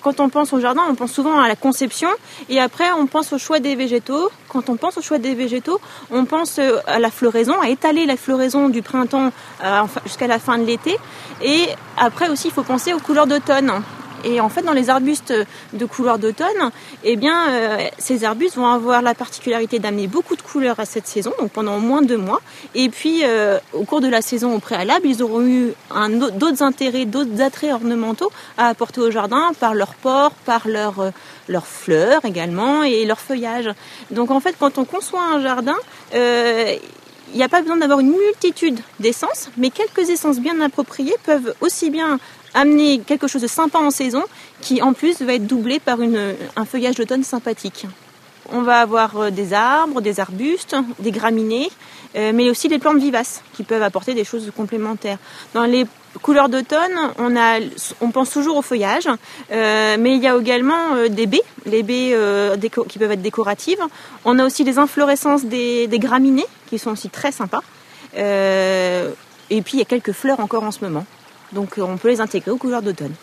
quand on pense au jardin, on pense souvent à la conception et après on pense au choix des végétaux. Quand on pense au choix des végétaux, on pense à la floraison, à étaler la floraison du printemps jusqu'à la fin de l'été. Et après aussi, il faut penser aux couleurs d'automne. Et en fait, dans les arbustes de couleur d'automne, ces arbustes vont avoir la particularité d'amener beaucoup de couleurs à cette saison, donc pendant au moins 2 mois. Et puis, au cours de la saison au préalable, ils auront eu d'autres intérêts, d'autres attraits ornementaux à apporter au jardin par leur port, par leurs fleurs également et leur feuillage. Donc en fait, quand on conçoit un jardin, il n'y a pas besoin d'avoir une multitude d'essences, mais quelques essences bien appropriées peuvent aussi bien amener quelque chose de sympa en saison qui en plus va être doublé par un feuillage d'automne sympathique. On va avoir des arbres, des arbustes, des graminées, mais aussi des plantes vivaces qui peuvent apporter des choses complémentaires. Dans les couleurs d'automne, on pense toujours au feuillage, mais il y a également des baies, les baies qui peuvent être décoratives. On a aussi les inflorescences des graminées qui sont aussi très sympas. Et puis il y a quelques fleurs encore en ce moment. Donc on peut les intégrer aux couleurs d'automne.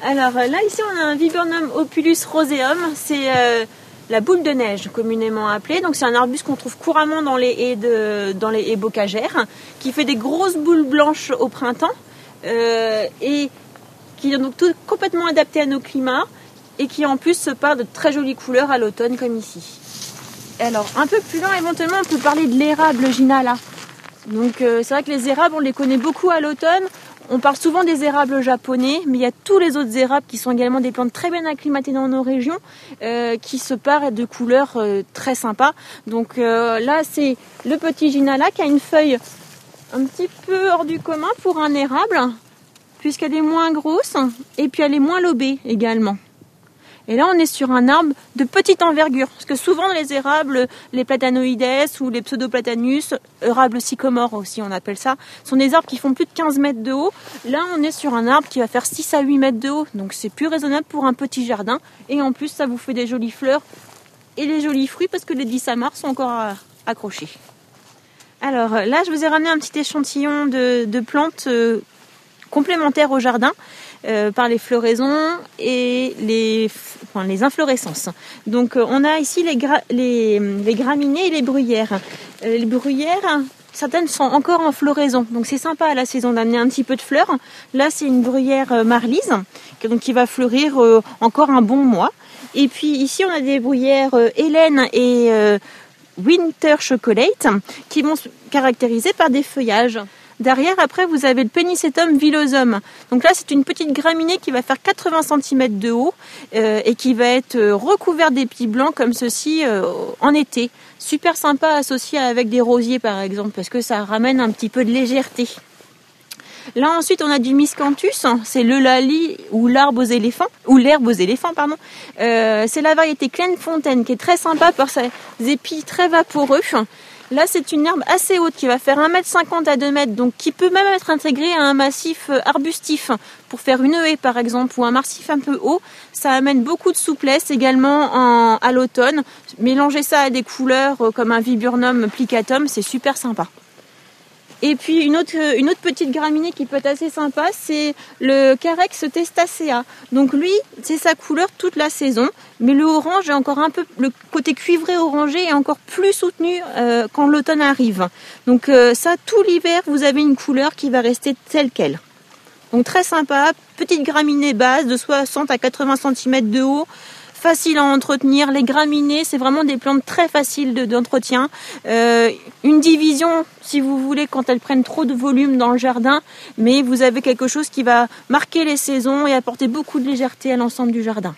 Alors là ici on a un Viburnum opulus roseum, c'est la boule de neige communément appelée. Donc c'est un arbuste qu'on trouve couramment dans les haies bocagères, qui fait des grosses boules blanches au printemps et qui est donc complètement adapté à nos climats et qui en plus se part de très jolies couleurs à l'automne comme ici. Alors un peu plus loin éventuellement on peut parler de l'érable Ginala. Donc c'est vrai que les érables on les connaît beaucoup à l'automne. On parle souvent des érables japonais, mais il y a tous les autres érables qui sont également des plantes très bien acclimatées dans nos régions, qui se parent de couleurs très sympas. Donc là, c'est le petit Ginala qui a une feuille un petit peu hors du commun pour un érable, puisqu'elle est moins grosse et puis elle est moins lobée également. Et là, on est sur un arbre de petite envergure. Parce que souvent, les érables, les platanoïdes ou les pseudoplatanus, érables sycomores aussi, on appelle ça, sont des arbres qui font plus de 15 mètres de haut. Là, on est sur un arbre qui va faire 6 à 8 mètres de haut. Donc, c'est plus raisonnable pour un petit jardin. Et en plus, ça vous fait des jolies fleurs et des jolis fruits parce que les 10 amarres sont encore accrochés. Alors là, je vous ai ramené un petit échantillon de plantes complémentaires au jardin. Par les floraisons et les inflorescences. Donc on a ici les graminées et les bruyères. Les bruyères, certaines sont encore en floraison, donc c'est sympa à la saison d'amener un petit peu de fleurs. Là c'est une bruyère marlise qui va fleurir encore un bon mois. Et puis ici on a des bruyères Hélène et Winter Chocolate qui vont se caractériser par des feuillages. Derrière, après, vous avez le Pennisetum villosum. Donc là, c'est une petite graminée qui va faire 80 cm de haut et qui va être recouverte d'épis blancs comme ceci en été. Super sympa associé avec des rosiers, par exemple, parce que ça ramène un petit peu de légèreté. Là, ensuite, on a du Miscanthus. C'est le lali ou l'herbe aux éléphants. C'est la variété Clairefontaine qui est très sympa par ses épis très vaporeux. Là, c'est une herbe assez haute qui va faire 1,50 m à 2 m, donc qui peut même être intégrée à un massif arbustif pour faire une haie par exemple, ou un massif un peu haut. Ça amène beaucoup de souplesse également à l'automne. Mélanger ça à des couleurs comme un Viburnum plicatum, c'est super sympa. Et puis une autre petite graminée qui peut être assez sympa, c'est le Carex testacea. Donc lui, c'est sa couleur toute la saison, mais le orange est encore un peu, le côté cuivré orangé est encore plus soutenu quand l'automne arrive. Donc ça, tout l'hiver, vous avez une couleur qui va rester telle qu'elle. Donc très sympa, petite graminée base de 60 à 80 cm de haut. Facile à entretenir. Les graminées, c'est vraiment des plantes très faciles d'entretien. Une division, si vous voulez, quand elles prennent trop de volume dans le jardin, mais vous avez quelque chose qui va marquer les saisons et apporter beaucoup de légèreté à l'ensemble du jardin.